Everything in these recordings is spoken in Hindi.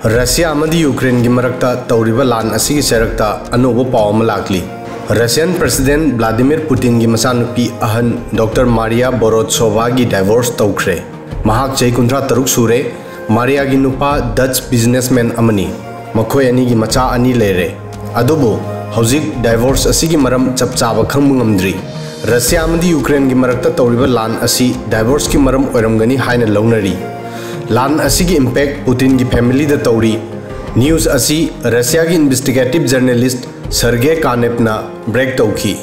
रशिया अमदी यूक्रेन की मरक्ता तौरिबा लान असिगी सेरक्ता अनोबो पाव अमा लाक्ली। रशियन प्रेसिडेंट व्लादिमीर पुतिन की मचानुपी अहन डॉक्टर मारिया बोरोत्सोवा की डाइवोर्स तौख्रे। महाक चही 53 सूरे। मारिया की नुपा डच बिजनेसमैन अमनी मखोय अनी की मचा अनी लेरे। अदुबो हौजिक डाइवोर्स असिगी मरम चप चाबा खंबु ngamdri। रशिया अमदी यूक्रेन की मरक्ता तौरिबा लान असी डाइवोर्स की मरम ओइरमगनी हाइना लौनरी। लान असिगी इंपैक्ट पुतिन की फैमिली द तौरी। न्यूज़ असी रशिया की इन्वेस्टिगेटिव जर्नलिस्ट सर्गे कानेपना ब्रेक तौखी।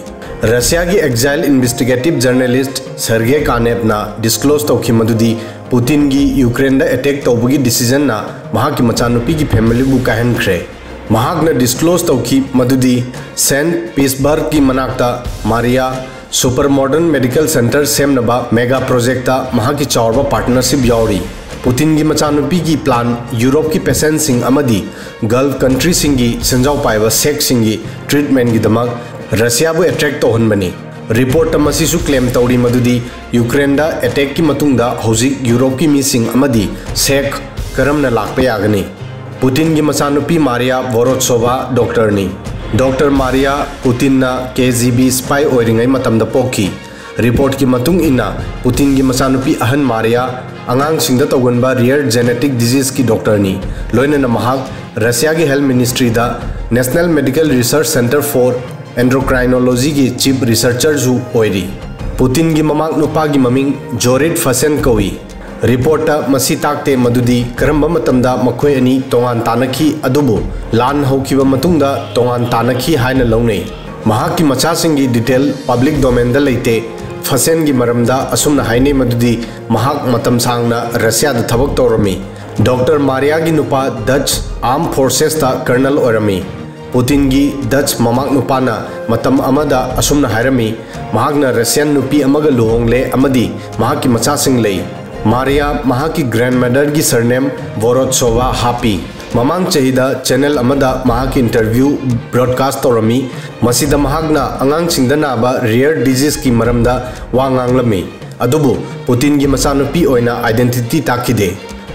रशिया की एक्जाइल इन्वेस्टिगेटिव जर्नलिस्ट सर्गे कानेपना डिस्क्लोज तौखी मदुदी पुतिन की यूक्रेन दा अटैक तौबगी डिसीजन ना महाकी मचानुपी की फैमिली बु काहनख्रे। महाकना डिस्क्लोज तौखी मदुदी सेंट पीटर्सबर्ग की मनाक्ता Maria super modern medical centre सेमनबा मेगा प्रोजेक्टा महाकी चावरबा पार्टनरशिप यावरी। पुतिन की मचानुपी की प्लान यूरोप की पेशेंट सिंह अमदी गल्फ कंट्री सिंह की संजाव पाइबा सेक सिंह की ट्रीटमेंट की दमक रशिया बु अट्रैक्ट तौहनबनी। रिपोर्ट अमसिसु क्लेम तौरी मदुदी यूक्रेन दा अटैक की मतुंगदा हौजिक यूरोप की मीसिंग अमदी सेक करमना लाक्पा यागनी। पुतिन की मचानुपी मारिया बोरोत्सोवा डॉक्टर नी। डॉक्टर मारिया पुतिन ना KGB स्पाई ओइरिंगै मतमदा पोखी। रिपोर्ट की मतुंग इना पुतिन की मचानुपी अहन मारिया आंगांगसिंगदा तौगनबा रियर जेनेटिक डिजीज की डॉक्टर नी। लोइनना महाक रशिया की हेल्थ मिनिस्ट्री दा national medical research centre for endocrinology की चीफ रिसर्चर जू ओइरी। पुतिन की ममाक नुपा की ममिंग जोरिट फसेन कौई। रिपोर्ट मसी ताकते मदुदी करम्बा मतमदा मखोय अनी तोंगान तानखी अदुबो लान हौखिबा मतुंगदा तोंगान तानखी हाइना लौनै। महाक की मचासिंग की डिटेल पब्लिक डोमेन दा लेते। फसेन की मरमदा असुमना हाइने मदुदी महाक मतम सांगना रशिया दा थबक तौरमी। डॉक्टर मारिया की नुपा डच आर्म फोर्सेस ता कर्नल ओरमी। पुतिन की डच ममाक नुपाना मतम अमदा असुमना हाइरमी महाकना रशियन नुपी अमगा लुहोंगले अमदी महाक की मचासिंग लई। मारिया महाक की ग्रैंडमदर की सरनेम बोरोत्सोवा हापी। ममांग चाहिदा चैनल अमदा महाक इंटरव्यू ब्रॉडकास्ट तौरमी। मसीदा महाकना आंगांगसिंगदा नाबा रियर डिजीज की मरमदा वा nganglami। अदुबु पुतिन की मचानुपी ओइना आइडेंटिटी ताकिदे।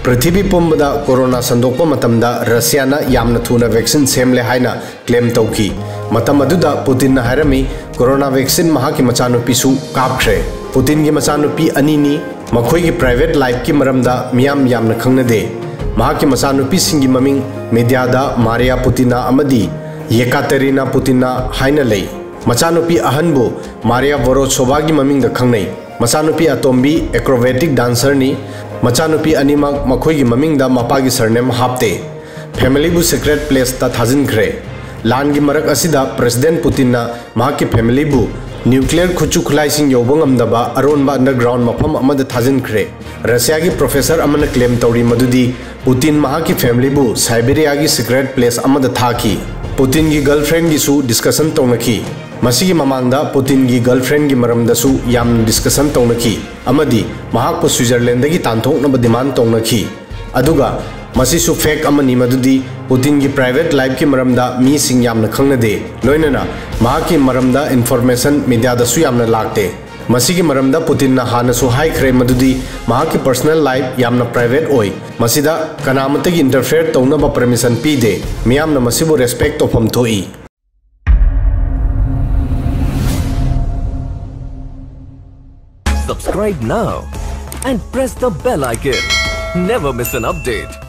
पृथ्वी पुंबदा कोरोना संदोकपा मतमदा रशियाना यामना थुना वैक्सीन सेमले हाइना क्लेम तौखी। मतम अदुदा पुतिन ना हाइरमी कोरोना वैक्सीन महाकी मचानुपीसु कापख्रे। पुतिन की मचानुपी अनीनी मखोई की प्राइवेट लाइफ की मरमदा मियाम यामना खंगनदे। महाकी मचानुपी सिंगी ममिंग मीडियादा मारिया पुतिना अमदी येकातेरिना पुतिना हाइना लई। मचानुपी अहनबु मारिया बोरोत्सोवा की ममिंग दा खंगनै। मचानुपी अतोम्बी एक्रोबेटिक डांसर नी। मचानुपी अनीमक मखोई की ममिंग दा मपा की सरनेम हापते। फैमिली बु सीक्रेट प्लेस ता थाजिनख्रे। लान की मरक असिदा प्रेसिडेंट पुतिन महाकी फैमिली बु न्यूक्लियर खुचु खुलाइसिंग योबो ngamdaba अरोनबा अंडरग्राउंड मफम अमद थाजिनख्रे। रशिया की प्रोफेसर अमन क्लेम तौरी मदुदी पुतिन महाकी फैमिली बु साइबेरिया की सीक्रेट प्लेस अमद थाकी। पुतिन की गर्लफ्रेंड की सु डिस्कशन तौनखी। मसीगी ममांगदा पुतिन की गर्लफ्रेंड की मरमदसु याम डिस्कशन तौनखी अमदी महाक स्विट्जरलैंड की तांथोकनबा डिमांड तौनखी। अदुगा मसीसु फेक अमनी मदुदी पुतिन की प्राइवेट लाइफ की मरमदा मी सिंग यामना खंगनदे। लोइनना महाकी मरमदा इन्फॉर्मेशन मीडियादसु यामना लागते। मसीगी मरमदा पुतिन ना हानसु हाइख्रे मदुदी महाकी पर्सनल लाइफ यामना प्राइवेट ओई। मसीदा कनामतगी इंटरफेयर तौनबा परमिशन पीदे। मियामना मसीबु रेस्पेक्ट तौफम थोई। Subscribe now and press the bell icon. Never miss an update.